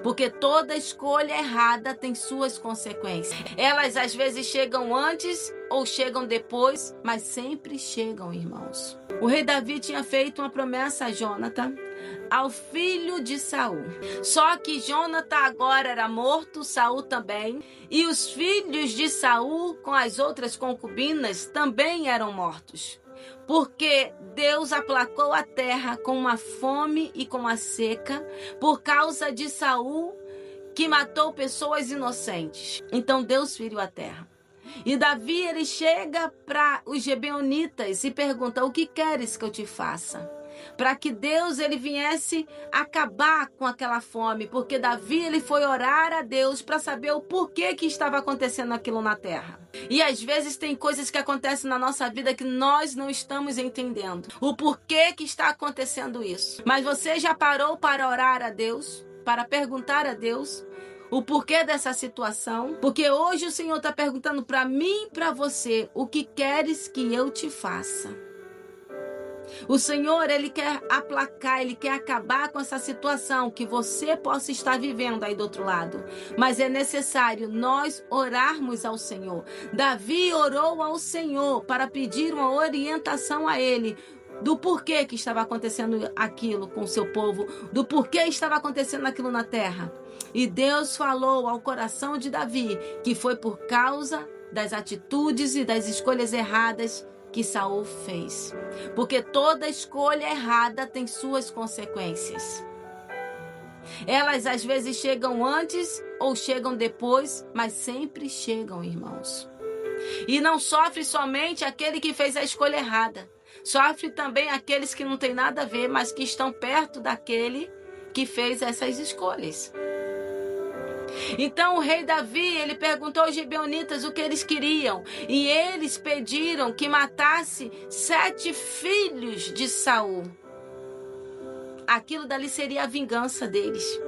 Porque toda escolha errada tem suas consequências. Elas às vezes chegam antes ou chegam depois, mas sempre chegam, irmãos. O rei Davi tinha feito uma promessa a Jônatan, ao filho de Saul. Só que Jônatan agora era morto, Saul também, e os filhos de Saul com as outras concubinas também eram mortos. Porque Deus aplacou a terra com uma fome e com uma seca por causa de Saul, que matou pessoas inocentes. Então Deus feriu a terra. E Davi, ele chega para os gibeonitas e pergunta: o que queres que eu te faça? Para que Deus ele viesse acabar com aquela fome, porque Davi ele foi orar a Deus para saber o porquê que estava acontecendo aquilo na terra. E às vezes tem coisas que acontecem na nossa vida que nós não estamos entendendo o porquê que está acontecendo isso. Mas você já parou para orar a Deus, para perguntar a Deus o porquê dessa situação? Porque hoje o Senhor está perguntando para mim e para você: o que queres que eu te faça? O Senhor, ele quer aplacar, ele quer acabar com essa situação que você possa estar vivendo aí do outro lado. Mas é necessário nós orarmos ao Senhor. Davi orou ao Senhor para pedir uma orientação a ele do porquê que estava acontecendo aquilo com o seu povo, do porquê estava acontecendo aquilo na terra. E Deus falou ao coração de Davi que foi por causa das atitudes e das escolhas erradas que Saul fez. Porque toda escolha errada tem suas consequências. Elas às vezes chegam antes ou chegam depois, mas sempre chegam, irmãos. E não sofre somente aquele que fez a escolha errada. Sofre também aqueles que não têm nada a ver, mas que estão perto daquele que fez essas escolhas. Então o rei Davi, ele perguntou aos gibeonitas o que eles queriam. E eles pediram que matasse 7 filhos de Saul. Aquilo dali seria a vingança deles.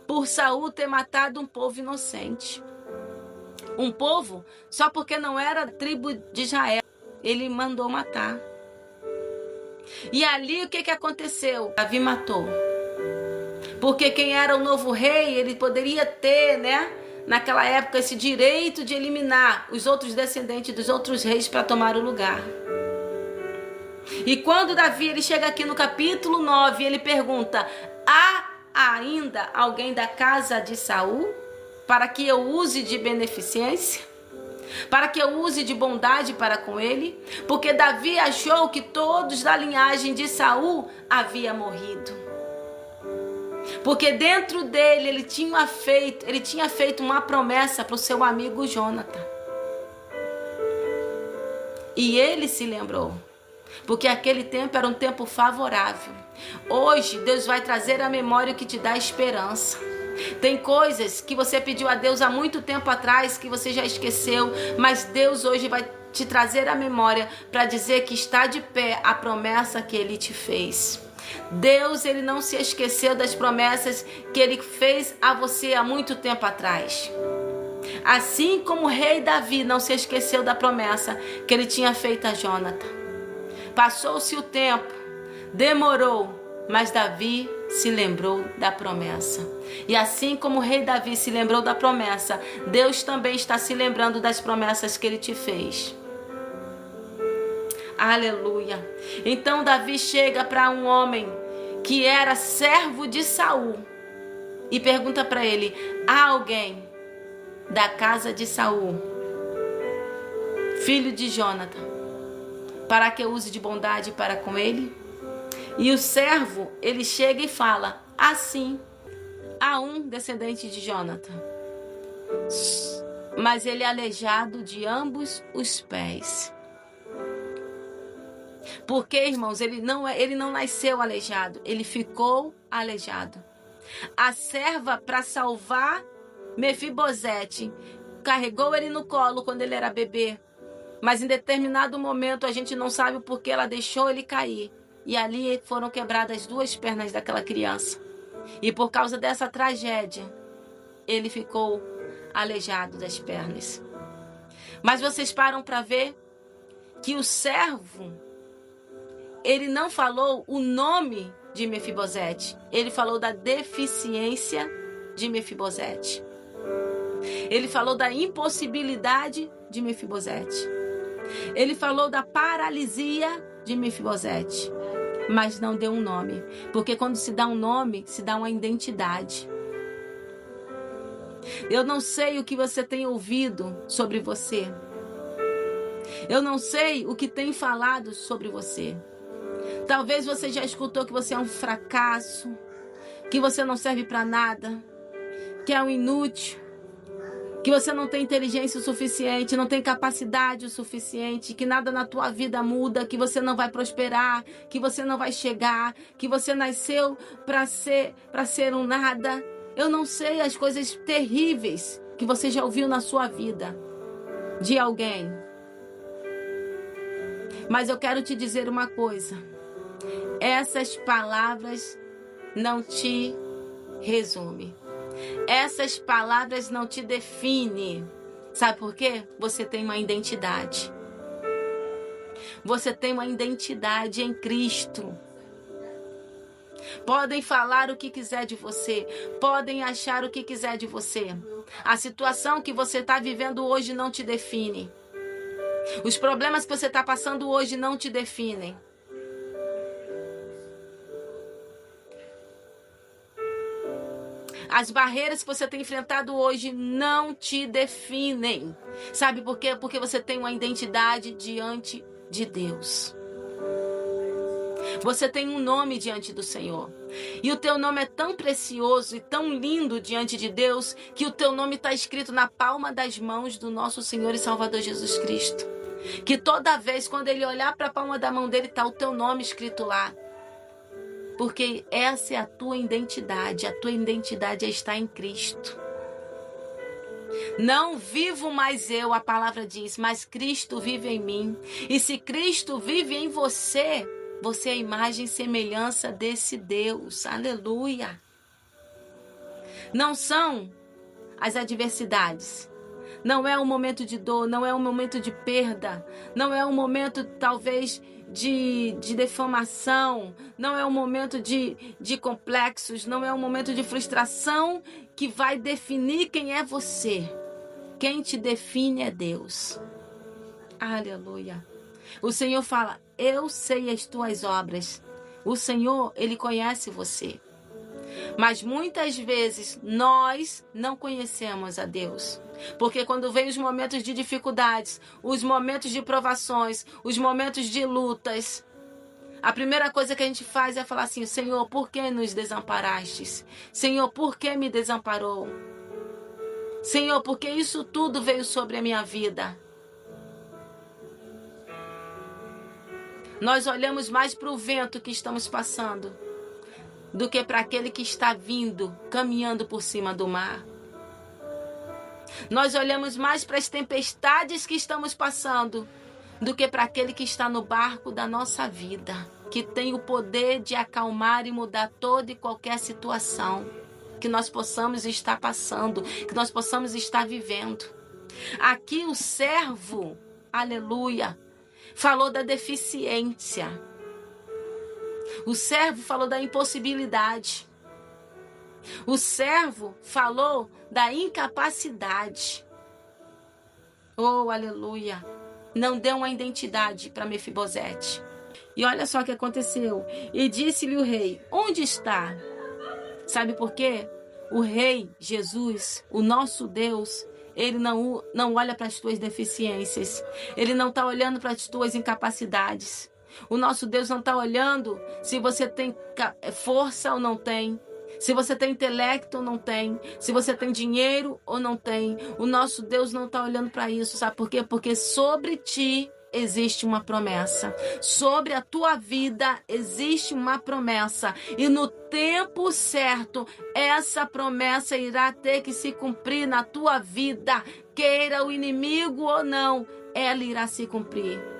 Por Saul ter matado um povo inocente. Um povo só porque não era tribo de Israel. Ele mandou matar. E ali o que aconteceu? Davi matou. Porque quem era o novo rei, ele poderia ter, naquela época, esse direito de eliminar os outros descendentes dos outros reis para tomar o lugar. E quando Davi ele chega aqui no capítulo 9, ele pergunta: há ainda alguém da casa de Saul para que eu use de beneficência? Para que eu use de bondade para com ele? Porque Davi achou que todos da linhagem de Saul haviam morrido. Porque dentro dele ele tinha feito uma promessa para o seu amigo Jônatan. E ele se lembrou. Porque aquele tempo era um tempo favorável. Hoje Deus vai trazer à memória o que te dá esperança. Tem coisas que você pediu a Deus há muito tempo atrás que você já esqueceu, mas Deus hoje vai te trazer à memória para dizer que está de pé a promessa que ele te fez. Deus, ele não se esqueceu das promessas que ele fez a você há muito tempo atrás. Assim como o rei Davi não se esqueceu da promessa que ele tinha feito a Jônatan. Passou-se o tempo, demorou, mas Davi se lembrou da promessa. E assim como o rei Davi se lembrou da promessa, Deus também está se lembrando das promessas que ele te fez. Aleluia. Então Davi chega para um homem que era servo de Saul e pergunta para ele: há alguém da casa de Saul, filho de Jônatan, para que eu use de bondade para com ele? E o servo, ele chega e fala: assim, há um descendente de Jônatan, mas ele é aleijado de ambos os pés. Porque, irmãos, ele não nasceu aleijado, ele ficou aleijado. A serva, para salvar Mefibosete, carregou ele no colo quando ele era bebê. Mas em determinado momento, a gente não sabe o porquê, ela deixou ele cair. E ali foram quebradas as 2 pernas daquela criança. E por causa dessa tragédia, ele ficou aleijado das pernas. Mas vocês param para ver que o servo, ele não falou o nome de Mefibosete. Ele falou da deficiência de Mefibosete. Ele falou da impossibilidade de Mefibosete. Ele falou da paralisia de Mefibosete. Mas não deu um nome. Porque quando se dá um nome, se dá uma identidade. Eu não sei o que você tem ouvido sobre você. Eu não sei o que tem falado sobre você. Talvez você já escutou que você é um fracasso, que você não serve para nada, que é um inútil, que você não tem inteligência o suficiente, não tem capacidade o suficiente, que nada na tua vida muda, que você não vai prosperar, que você não vai chegar, que você nasceu para ser um nada. Eu não sei as coisas terríveis que você já ouviu na sua vida de alguém. Mas eu quero te dizer uma coisa. Essas palavras não te resumem. Essas palavras não te definem. Sabe por quê? Você tem uma identidade. Você tem uma identidade em Cristo. Podem falar o que quiser de você. Podem achar o que quiser de você. A situação que você está vivendo hoje não te define. Os problemas que você está passando hoje não te definem. As barreiras que você tem enfrentado hoje não te definem. Sabe por quê? Porque você tem uma identidade diante de Deus. Você tem um nome diante do Senhor. E o teu nome é tão precioso e tão lindo diante de Deus que o teu nome está escrito na palma das mãos do nosso Senhor e Salvador Jesus Cristo. Que toda vez quando ele olhar para a palma da mão dele está o teu nome escrito lá. Porque essa é a tua identidade. A tua identidade é estar em Cristo. Não vivo mais eu, a palavra diz, mas Cristo vive em mim. E se Cristo vive em você, você é a imagem e semelhança desse Deus. Aleluia. Não são as adversidades. Não é um momento de dor, não é um momento de perda. Não é um momento, talvez, de defamação. Não é um momento de complexos. Não é um momento de frustração que vai definir quem é você. Quem te define é Deus. Aleluia. O Senhor fala, eu sei as tuas obras. O Senhor, Ele conhece você. Mas muitas vezes nós não conhecemos a Deus. Porque quando vem os momentos de dificuldades, os momentos de provações, os momentos de lutas, a primeira coisa que a gente faz é falar assim, Senhor, por que nos desamparastes? Senhor, por que me desamparou? Senhor, por que isso tudo veio sobre a minha vida? Nós olhamos mais para o vento que estamos passando do que para aquele que está vindo, caminhando por cima do mar. Nós olhamos mais para as tempestades que estamos passando do que para aquele que está no barco da nossa vida, que tem o poder de acalmar e mudar toda e qualquer situação que nós possamos estar passando, que nós possamos estar vivendo. Aqui o servo, aleluia, falou da deficiência. O servo falou da impossibilidade. O servo falou da incapacidade. Oh, aleluia. Não deu uma identidade para Mefibosete. E olha só o que aconteceu. E disse-lhe o rei, onde está? Sabe por quê? O rei Jesus, o nosso Deus, ele não olha para as tuas deficiências. Ele não está olhando para as tuas incapacidades. O nosso Deus não está olhando se você tem força ou não tem. Se você tem intelecto ou não tem. Se você tem dinheiro ou não tem. O nosso Deus não está olhando para isso. Sabe por quê? Porque sobre ti existe uma promessa. Sobre a tua vida existe uma promessa. E no tempo certo, essa promessa irá ter que se cumprir na tua vida. Queira o inimigo ou não, ela irá se cumprir.